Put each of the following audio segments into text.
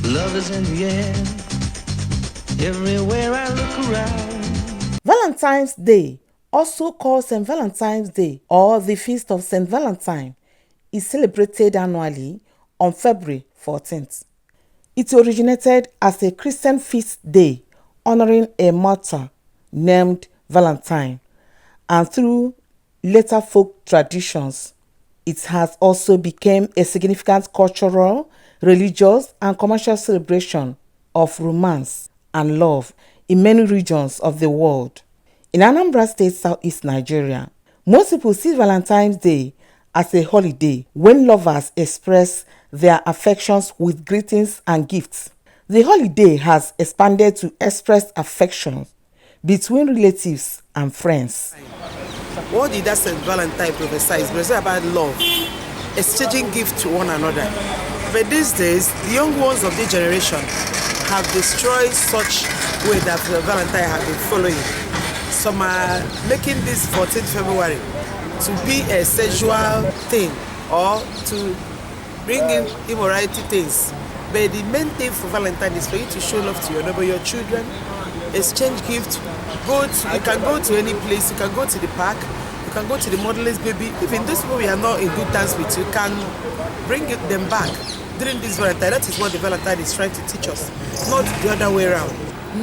Love is in the air, everywhere I look around. Valentine's Day, also called St. Valentine's Day or the Feast of St. Valentine, is celebrated annually on February 14th. It originated as a Christian feast day honoring a martyr named Valentine, and through later folk traditions, it has also become a significant cultural, religious, and commercial celebration of romance and love in many regions of the world. In Anambra State, Southeast Nigeria, most people see Valentine's Day as a holiday when lovers express their affections with greetings and gifts. The holiday has expanded to express affection between relatives and friends. What did that St. Valentine prophesy? It's about love, exchanging gifts to one another. But these days, the young ones of this generation have destroyed such way that Valentine have been following. Some are making this 14th February to be a sexual thing or to bring in immorality things. But the main thing for Valentine is for you to show love to your neighbor, your children, exchange gifts. You can go to any place, you can go to the park, you can go to the motherless baby. Even those people we are not in good terms with, you can bring them back during this Valentine. That is what the Valentine is trying to teach us, not the other way around.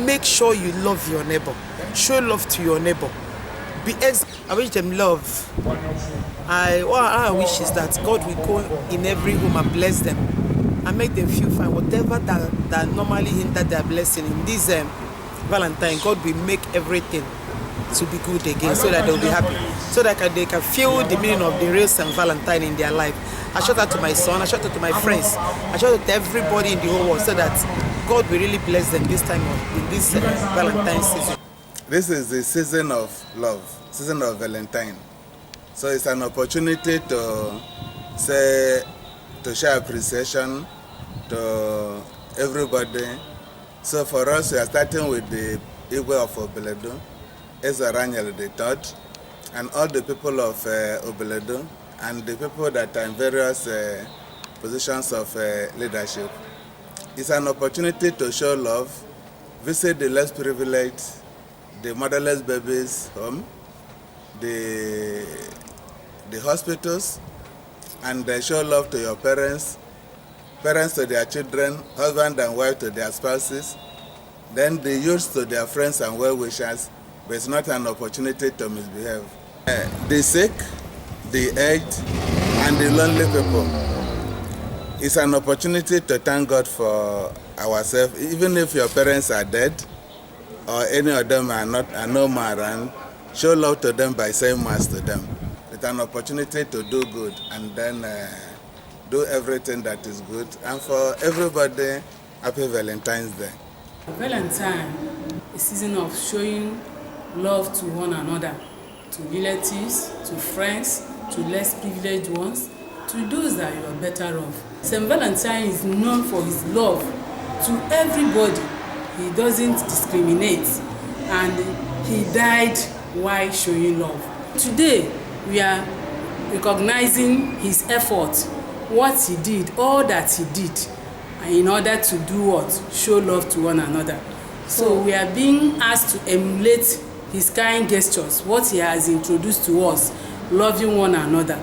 Make sure you love your neighbor. Show love to your neighbor. I wish them love. What I wish is that God will go in every home and bless them and make them feel fine. Whatever that normally hinder their blessing in this Valentine, God will make everything to be good again so that they'll be happy. So that they can feel the meaning of the real St. Valentine in their life. I shout out to my son, I shout out to my friends, I shout out to everybody in the whole world so that God will really bless them this time in this Valentine season. This is the season of love, season of Valentine. So it's an opportunity to show appreciation to everybody. So for us, we are starting with the Igwe of Obeledu, Ezaranyel the Third, and all the people of Obeledu, and the people that are in various positions of leadership. It's an opportunity to show love, visit the less privileged, the motherless babies home, the hospitals, and show love to your parents to their children, husband and wife to their spouses, then the youths to their friends and well-wishers, but it's not an opportunity to misbehave. The sick, the aged, and the lonely people. It's an opportunity to thank God for ourselves, even if your parents are dead, or any of them are no more around, show love to them by saying mass to them. It's an opportunity to do good and then do everything that is good. And for everybody, happy Valentine's Day. Valentine is a season of showing love to one another, to relatives, to friends, to less privileged ones, to those that you are better off. St. Valentine is known for his love to everybody. He doesn't discriminate, and he died while showing love. Today, we are recognizing his effort, what he did, all that he did, in order to do what? Show love to one another. So we are being asked to emulate his kind gestures, what he has introduced to us, loving one another,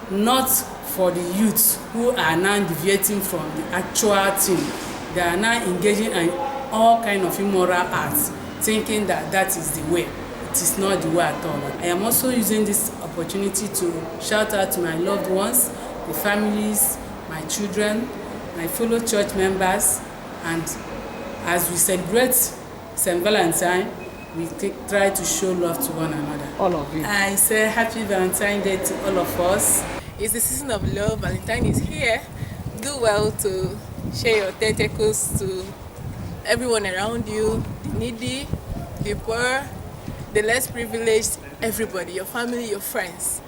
not for the youths who are now deviating from the actual thing. They are now engaging in all kind of immoral acts, thinking that that is the way. It is not the way at all. I am also using this opportunity to shout out to my loved ones, the families, my children, my fellow church members, and as we celebrate St. Valentine, we try to show love to one another. All of you. I say happy Valentine Day to all of us. It's the season of love. Valentine is here. Do well to share your tentacles to everyone around you, the needy, the poor, the less privileged, everybody, your family, your friends.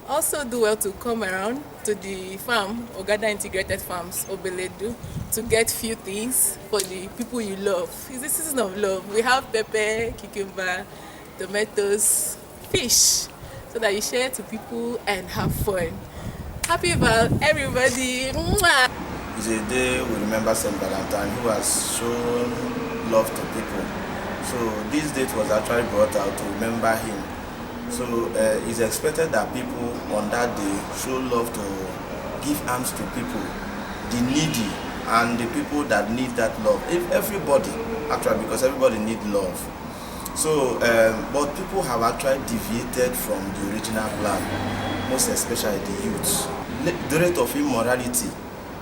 Also do well to come around to the farm, Ogada Integrated Farms, Obeledu, to get few things for the people you love. It's the season of love. We have pepper, cucumber, tomatoes, fish, so that you share to people and have fun. Happy Val, everybody! Mwah! It's a day we remember Saint Valentine, who has shown love to people. So this date was actually brought out to remember him. So it's expected that people on that day show love to give alms to people, the needy, and the people that need that love. If everybody, actually, because everybody needs love. So, but people have actually deviated from the original plan, most especially the youths. The rate of immorality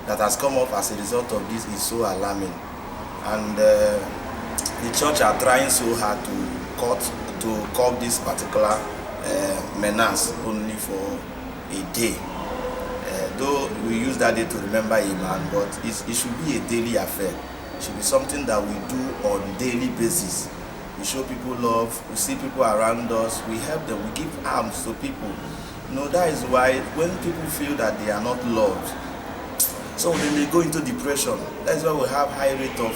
that has come up as a result of this is so alarming, and the church are trying so hard to curb this particular menace only for a day. Though we use that day to remember a man, but it should be a daily affair. It should be something that we do on a daily basis. We show people love, we see people around us, we help them, we give alms to people. That is why when people feel that they are not loved, so then they go into depression. That's why we have high rate of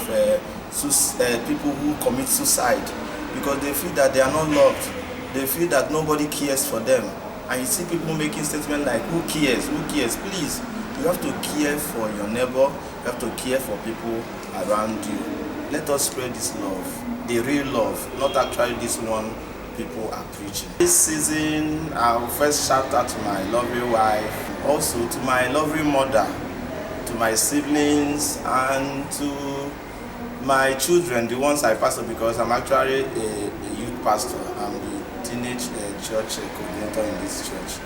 people who commit suicide, because they feel that they are not loved. They feel that nobody cares for them. And you see people making statements like, who cares? Who cares? Please, you have to care for your neighbor. You have to care for people around you. Let us spread this love, the real love, not actually this one people are preaching. This season, I'll first shout out to my lovely wife, also to my lovely mother, to my siblings, and to my children, the ones I pastor, because I'm actually a youth pastor. I'm the teenage church coordinator in this church,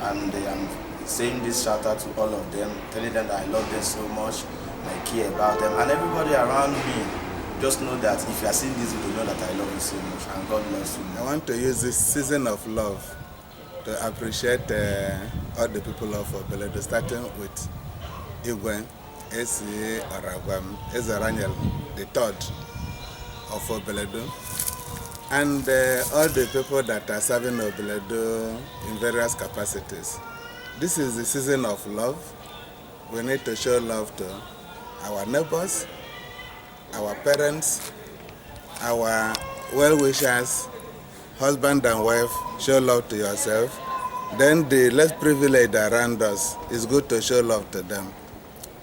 and I'm saying this shout out to all of them, telling them that I love them so much, I care about them, and everybody around me. Just know that if you are seeing this video, know that I love you so much, and God loves you. I want to use this season of love to appreciate all the people of Beledo, starting with Igwen, Esi Aragwam, Ezaranyel, the third of Beledo, and all the people that are serving Beledo in various capacities. This is the season of love. We need to show love to our neighbors, our parents, our well-wishers, husband and wife. Show love to yourself. Then the less privileged around us, it's good to show love to them.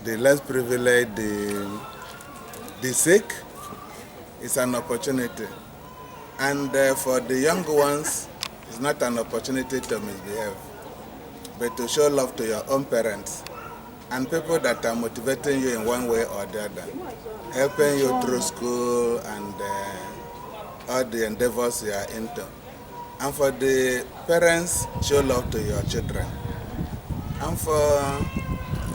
The less privileged, the sick, it's an opportunity. And for the young ones, it's not an opportunity to misbehave, but to show love to your own parents and people that are motivating you in one way or the other, helping you through school and all the endeavors you are into. And for the parents, show love to your children. And for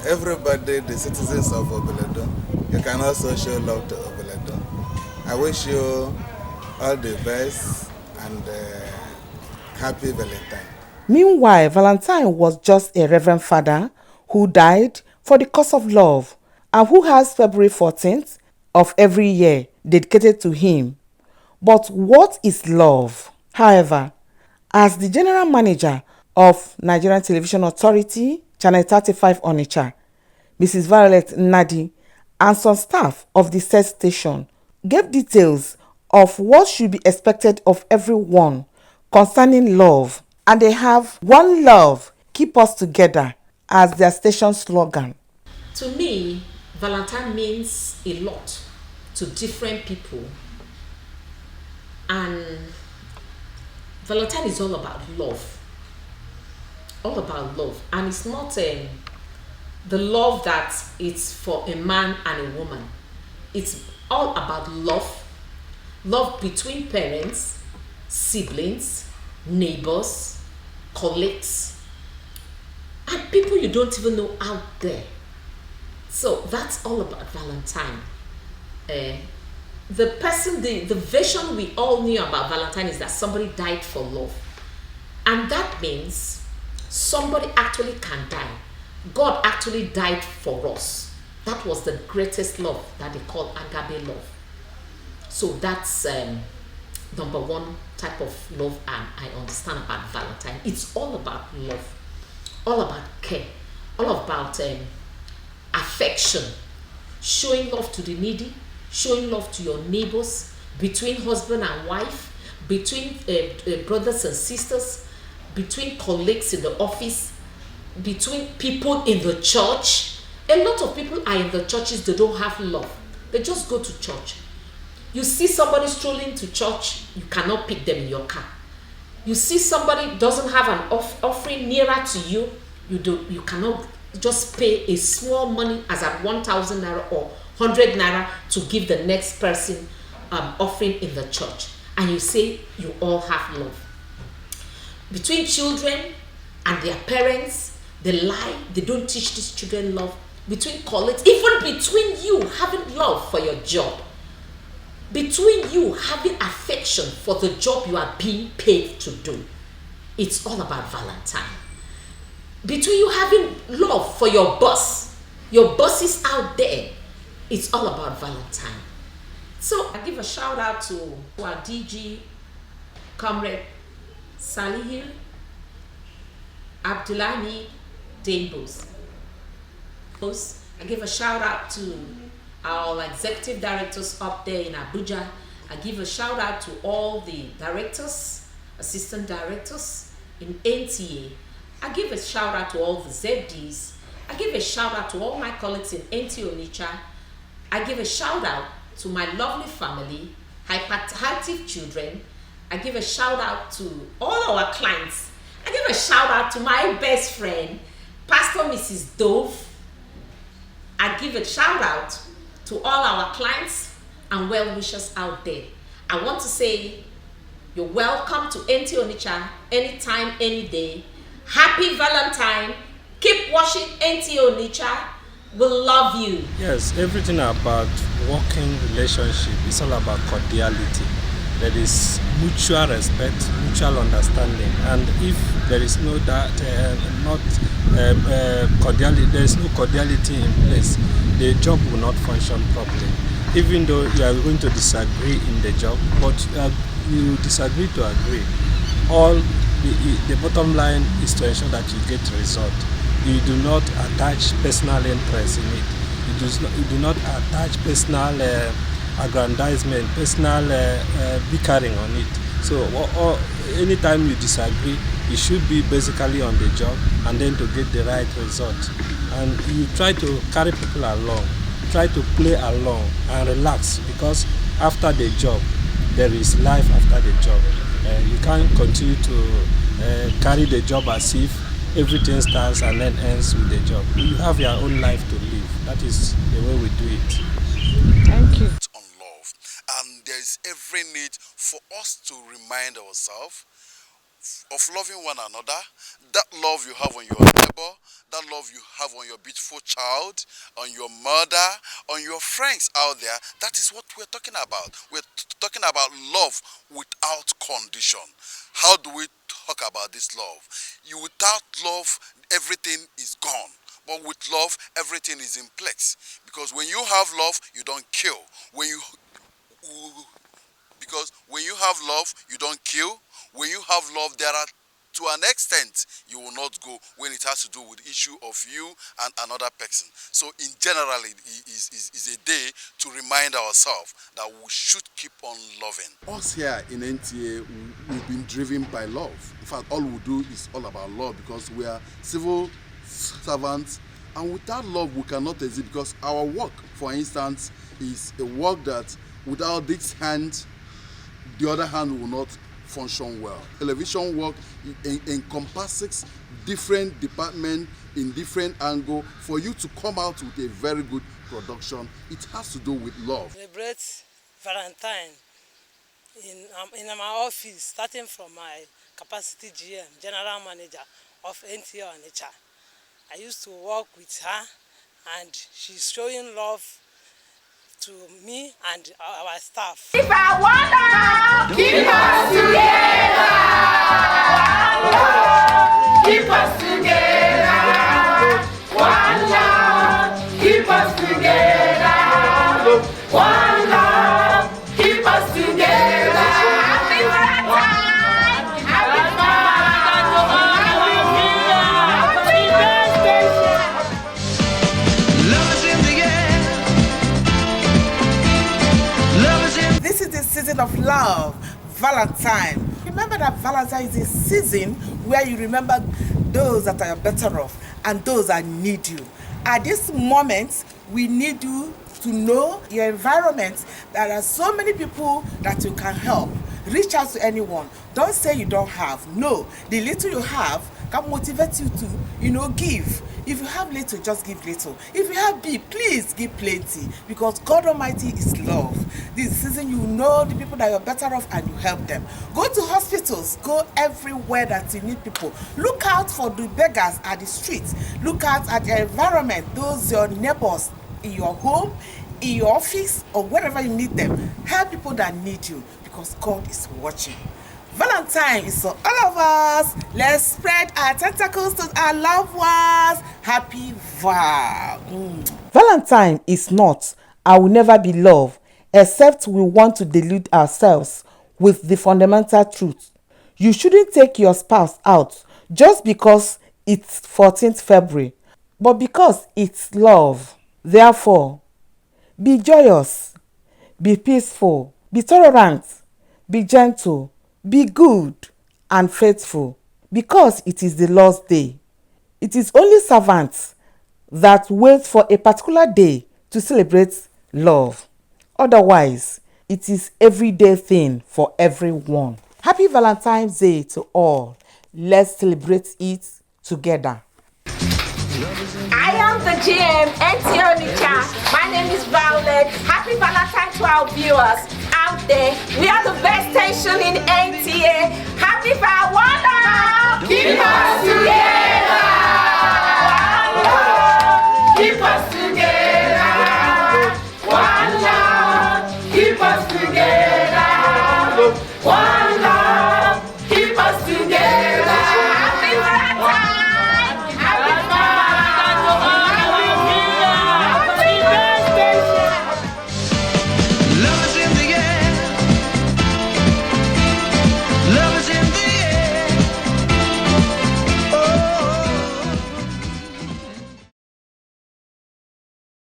everybody, the citizens of Obeledo, you can also show love to Obeledo. I wish you all the best and happy Valentine. Meanwhile, Valentine was just a reverend father who died for the cause of love and who has February 14th of every year dedicated to him. But what is love? However, as the general manager of Nigerian Television Authority, Channel 35 Onitsha, Mrs. Violet Nnadi, and some staff of the said station gave details of what should be expected of everyone concerning love, and they have "One Love, Keep Us Together" as their station slogan. To me, Valentine means a lot to different people, and Valentine is all about love. All about love, and it's not the love that it's for a man and a woman. It's all about love between parents, siblings, neighbors, colleagues, and people you don't even know out there. So that's all about Valentine. The version we all knew about Valentine is that somebody died for love, and that means somebody actually can die. God actually died for us. That was the greatest love that they call agape love. So that's number one type of love I understand about Valentine. It's all about love, all about care, all about affection, showing love to the needy, showing love to your neighbors, between husband and wife, between brothers and sisters, between colleagues in the office, between people in the church, A lot of people are in the churches, they don't have love. They just go to church. You see somebody strolling to church, you cannot pick them in your car. You see somebody doesn't have an offering nearer to you, you cannot just pay a small money as at 1,000 naira or 100 naira to give the next person offering in the church. And you say you all have love. Between children and their parents, they lie, they don't teach these children love. Between colleagues, even between you having love for your job, between you having affection for the job you are being paid to do, it's all about Valentine. Between you having love for your bosses out there, it's all about Valentine. So I give a shout out to our DG, Comrade Salihil Abdullani Debos. I give a shout out to our executive directors up there in Abuja. I give a shout out to all the directors, assistant directors in NTA. I give a shout out to all the ZDs. I give a shout out to all my colleagues in NTA Onitsha. I give a shout out to my lovely family, hyperactive children. I give a shout out to all our clients. I give a shout out to my best friend, Pastor Mrs. Dove. I give a shout out to all our clients and well-wishers out there. I want to say you're welcome to NTA Onitsha anytime, any day. Happy Valentine. Keep watching NTA Onitsha. We love you. Yes, everything about working relationship is all about cordiality. There is mutual respect, mutual understanding, and if there is no cordiality, there is no cordiality in place, the job will not function properly. Even though you are going to disagree in the job, but you disagree to agree. All the bottom line is to ensure that you get result. You do not attach personal interest in it. You do not attach personal aggrandizement, personal bickering on it. So anytime you disagree, it should be basically on the job and then to get the right result. And you try to carry people along, try to play along and relax, because after the job, there is life after the job. You can't continue to carry the job as if everything starts and then ends with the job. You have your own life to live. That is the way we do it. Thank you. On love, and there is every need for us to remind ourselves of loving one another. That love you have on your neighbor, that love you have on your beautiful child, on your mother, on your friends out there, that is what we're talking about. We're talking about love without condition. How do we talk about this love? Without love, everything is gone. But with love, everything is in place. Because when you have love, you don't kill. Because when you have love, you don't kill. When you have love, there are, to an extent, you will not go when it has to do with issue of you and another person. So in general, it is a day to remind ourselves that we should keep on loving. Us here in NTA, we've been driven by love. In fact, all we do is all about love, because we are civil servants, and without love we cannot exist, because our work, for instance, is a work that without this hand, the other hand will not function well. Television work encompasses different departments in different angles. For you to come out with a very good production, it has to do with love. Celebrate Valentine in my office, starting from my capacity GM, General Manager of NTA Onitsha. I used to work with her, and she's showing love to me and our staff. If I wanna keep us together, keep us together, one love, keep us together, one love, keep us together. Happy Valentine, happy This is the season of love, Valentine. Remember that Valentine is a season where you remember those that are better off and those that need you. At this moment, we need you to know your environment. There are so many people that you can help. Reach out to anyone. Don't say you don't have. No, the little you have can motivate you to, give. If you have little, just give little. If you have big, please give plenty, because God Almighty is love. This season, you know the people that you're better off and you help them. Go to hospitals, go everywhere that you need people. Look out for the beggars at the streets. Look out at your environment, those your neighbors in your home, in your office, or wherever you need them. Help people that need you, because God is watching. Valentine is for all of us. Let's spread our tentacles to our loved ones. Happy Val. Valentine is not and will never be love, except we want to delude ourselves with the fundamental truth. You shouldn't take your spouse out just because it's 14th February, but because it's love. Therefore, be joyous, be peaceful, be tolerant, be gentle, be good and faithful, because it is the Lord's day. It is only servants that wait for a particular day to celebrate love. Otherwise, it is everyday thing for everyone. Happy Valentine's Day to all. Let's celebrate it together. I am the GM, Onitsha. My name is Violet. Happy Valentine to our viewers out there. We are the best station in NTA. Happy Val. Keep us together.